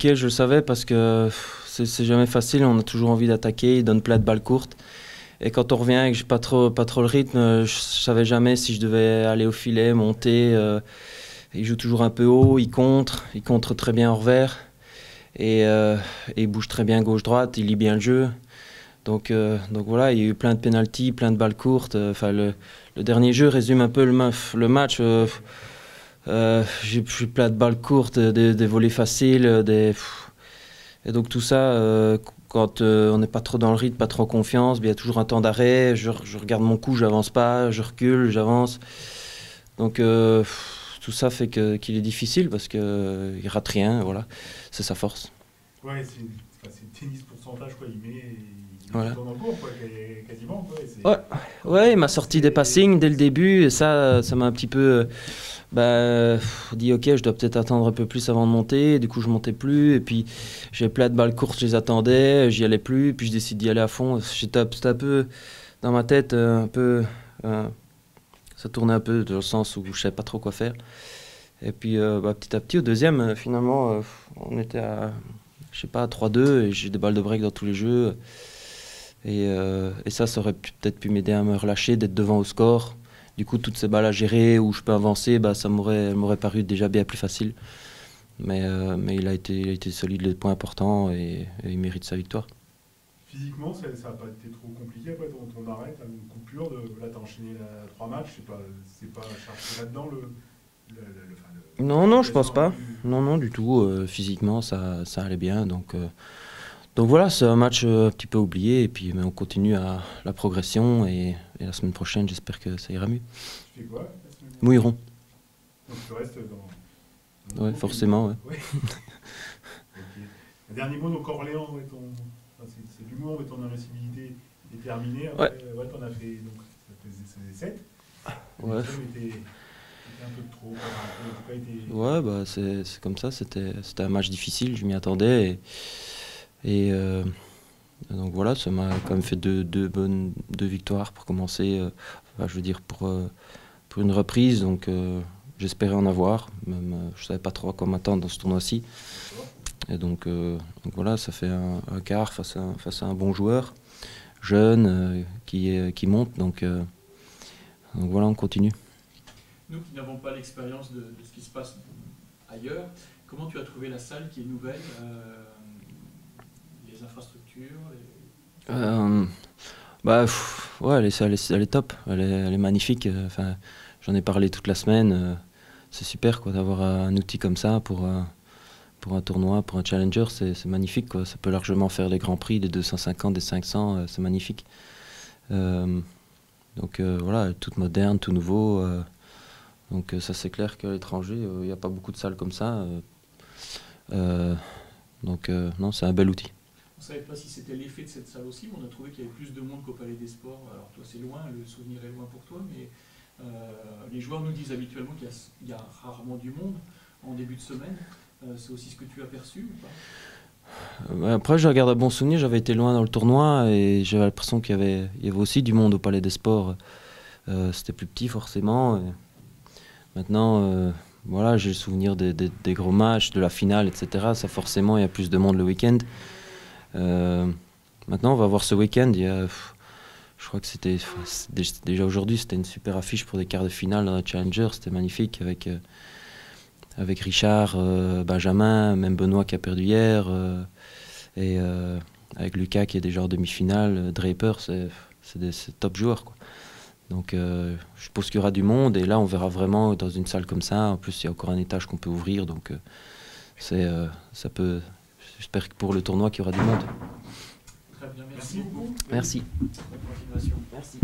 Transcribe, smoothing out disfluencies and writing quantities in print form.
compliqué, je le savais, parce que c'est jamais facile, on a toujours envie d'attaquer, ils donnent plein de balles courtes. Et quand on revient et que j'ai pas trop le rythme, je savais jamais si je devais aller au filet, monter. Ils jouent toujours un peu haut, ils contrent très bien en revers. Et ils bougent très bien gauche-droite, ils lisent bien le jeu. Donc voilà, il y a eu plein de pénaltys, plein de balles courtes. Le dernier jeu résume un peu le match. J'ai eu plein de balles courtes, des volées faciles. Et donc tout ça, quand on n'est pas trop dans le rythme, pas trop en confiance, il y a toujours un temps d'arrêt. Je regarde mon coup, j'avance pas, je recule, j'avance. Donc tout ça fait qu'il est difficile parce qu'il rate rien. Voilà, c'est sa force. Ouais, c'est le tennis pourcentage, quoi. Il Voilà. tourne en cours, quoi, quasiment. Quoi, ouais, il m'a sorti des passings dès le début et ça m'a un petit peu dit ok, je dois peut-être attendre un peu plus avant de monter. Du coup, je montais plus et puis j'ai plein de balles courtes, je les attendais, j'y allais plus. Puis je décide d'y aller à fond. C'était un peu dans ma tête, ça tournait un peu dans le sens où je savais pas trop quoi faire. Et puis petit à petit, au deuxième, finalement, on était à, je sais pas, à 3-2 et j'ai des balles de break dans tous les jeux. Et ça aurait peut-être pu m'aider à me relâcher, d'être devant au score. Du coup, toutes ces balles à gérer où je peux avancer, ça m'aurait paru déjà bien plus facile. Mais il a été solide, les points importants, et il mérite sa victoire. Physiquement, ça n'a pas été trop compliqué après ton arrêt, t'as une coupure, là t'as enchaîné 3 matchs, c'est pas cherché là-dedans Non, je pense pas. Non, du tout. Physiquement, ça allait bien. Donc voilà, c'est un match un petit peu oublié, et puis mais on continue à la progression, et la semaine prochaine, j'espère que ça ira mieux. Tu fais quoi la semaine prochaine? Mouilleron. Donc tu restes dans Ouais, forcément, ouais. Okay. Un dernier mot, donc Orléans, c'est du moment où ton invincibilité est terminée. Après, ouais, t'en as fait, donc ça faisait 7. Ouais. Était un peu trop. Ouais, c'est comme ça, c'était un match difficile, je m'y attendais. Et donc voilà, ça m'a quand même fait deux victoires pour commencer, je veux dire pour une reprise, donc j'espérais en avoir, même je savais pas trop à quoi m'attendre dans ce tournoi-ci. Et donc voilà, ça fait un quart face à un bon joueur, jeune, qui monte, donc voilà, on continue. Nous qui n'avons pas l'expérience de ce qui se passe ailleurs, comment tu as trouvé la salle qui est nouvelle, les infrastructures ouais, elle est top, elle est magnifique. Enfin, j'en ai parlé toute la semaine. C'est super quoi, d'avoir un outil comme ça pour un tournoi, pour un challenger, c'est magnifique quoi. Ça peut largement faire les grands prix, des 250, des 500, c'est magnifique. Donc voilà, toute moderne, tout nouveau. Donc ça c'est clair qu'à l'étranger, il n'y a pas beaucoup de salles comme ça. Donc non, c'est un bel outil. On ne savait pas si c'était l'effet de cette salle aussi, on a trouvé qu'il y avait plus de monde qu'au Palais des Sports. Alors toi c'est loin, le souvenir est loin pour toi, mais les joueurs nous disent habituellement qu'il y a rarement du monde en début de semaine. C'est aussi ce que tu as perçu ou pas? Après, je regarde à bon souvenir, j'avais été loin dans le tournoi et j'avais l'impression qu'il y avait aussi du monde au Palais des Sports. C'était plus petit forcément. Et maintenant, voilà, j'ai le souvenir des gros matchs, de la finale, etc. Ça forcément, il y a plus de monde le week-end. Maintenant, on va voir ce week-end. Je crois que c'était déjà aujourd'hui, c'était une super affiche pour des quarts de finale dans la Challenger. C'était magnifique avec Richard, Benjamin, même Benoît qui a perdu hier, et avec Lucas qui est déjà en demi-finale, Draper, c'est des top joueurs quoi. Donc je pense qu'il y aura du monde, et là on verra vraiment dans une salle comme ça. En plus il y a encore un étage qu'on peut ouvrir, donc ça peut. J'espère que pour le tournoi qu'il y aura du monde. Très bien, merci beaucoup. Merci. Bonne continuation. Merci.